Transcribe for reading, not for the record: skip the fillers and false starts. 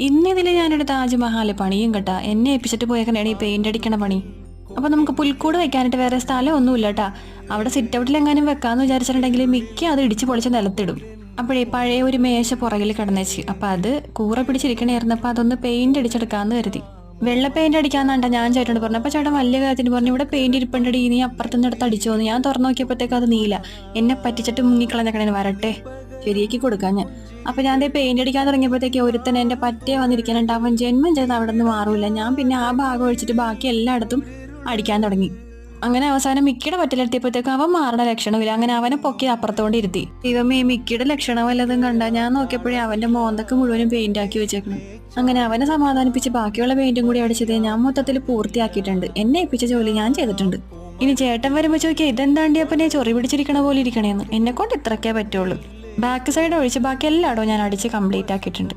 ഇന്നിതിൽ ഞാനൊരു താജ്മഹാൽ പണിയും കേട്ടാ. എന്നെ ഏൽപ്പിച്ചിട്ട് പോയേക്കണേണ് ഈ പെയിന്റ് അടിക്കണ പണി. അപ്പൊ നമുക്ക് പുൽക്കൂട് വെക്കാനായിട്ട് വേറെ സ്ഥലം ഒന്നുമില്ല കേട്ടാ. അവിടെ സിറ്റ് ഔട്ടിൽ എങ്ങാനും വെക്കാന്ന് വിചാരിച്ചിട്ടുണ്ടെങ്കിൽ മിക്ക അത് ഇടിച്ച് പൊളിച്ച് നിലത്തിടും. അപ്പോഴേ പഴയ ഒരു മേശ പുറകിൽ കിടന്നേച്ച്. അപ്പൊ അത് കൂറ പിടിച്ചിരിക്കണേർന്ന്. അപ്പൊ അതൊന്ന് പെയിന്റ് അടിച്ചെടുക്കാന്ന് കരുതി. വെള്ള പെയിന്റ് അടിക്കാന്നാണ്ടാ ഞാൻ ചേട്ടനോട് പറഞ്ഞു. അപ്പൊ ചേട്ടൻ വലിയ കാര്യത്തിന് പറഞ്ഞു, ഇവിടെ പെയിന്റ് ഇരിപ്പണ്ടടി, നീ അപ്പുറത്തുനിന്ന് എടുത്ത് അടിച്ചോന്ന്. ഞാൻ തുറന്നു നോക്കിയപ്പോഴത്തേക്ക് അത് നീല. എന്നെ പറ്റിച്ചിട്ട് മുങ്ങിക്കളഞ്ഞക്കണേന്, വരട്ടെ ശരിയാക്കി കൊടുക്കാൻ ഞാൻ. അപ്പൊ ഞാൻ പെയിന്റ് അടിക്കാൻ തുടങ്ങിയപ്പോഴത്തേക്ക് ഒരുത്തൻ എന്റെ പറ്റേ വന്നിരിക്കാനുണ്ട്. അവൻ ജന്മം ചെയ്ത് അവിടെ നിന്ന് മാറൂല. ഞാൻ പിന്നെ ആ ഭാഗം ഒഴിച്ചിട്ട് ബാക്കി എല്ലായിടത്തും അടിക്കാൻ തുടങ്ങി. അങ്ങനെ അവസാനം മിക്കിയുടെ പറ്റിലെത്തിയപ്പോഴത്തേക്കും അവൻ മാറുന്ന ലക്ഷണമില്ല. അങ്ങനെ അവനെ പൊക്കി അപ്പുറത്തോണ്ട് ഇരുത്തി. ദൈവമേ, മിക്കിയുടെ ലക്ഷണം വല്ലതും കണ്ട. ഞാൻ നോക്കിയപ്പോഴേ അവന്റെ മോന്തക്ക് മുഴുവനും പെയിന്റ് ആക്കി വെച്ചേക്കണം. അങ്ങനെ അവനെ സമാധാനിപ്പിച്ച് ബാക്കിയുള്ള പെയിന്റും കൂടി അടിച്ചത് ഞാൻ മൊത്തത്തിൽ പൂർത്തിയാക്കിയിട്ടുണ്ട്. എന്നെ ഏൽപ്പിച്ച ജോലി ഞാൻ ചെയ്തിട്ടുണ്ട്. ഇനി ചേട്ടൻ വരുമ്പോ ചോദിക്കുക, ഇതെന്താണ്ടി അപ്പനെ ചൊറി പിടിച്ചിരിക്കണ പോലെ ഇരിക്കണേന്ന്. എന്നെ കൊണ്ട് ഇത്രക്കേ പറ്റുള്ളൂ. ബാക്ക് സൈഡ് ഒഴിച്ച് ബാക്കി എല്ലായിടവും ഞാൻ അടിച്ച് കംപ്ലീറ്റ് ആക്കിയിട്ടുണ്ട്.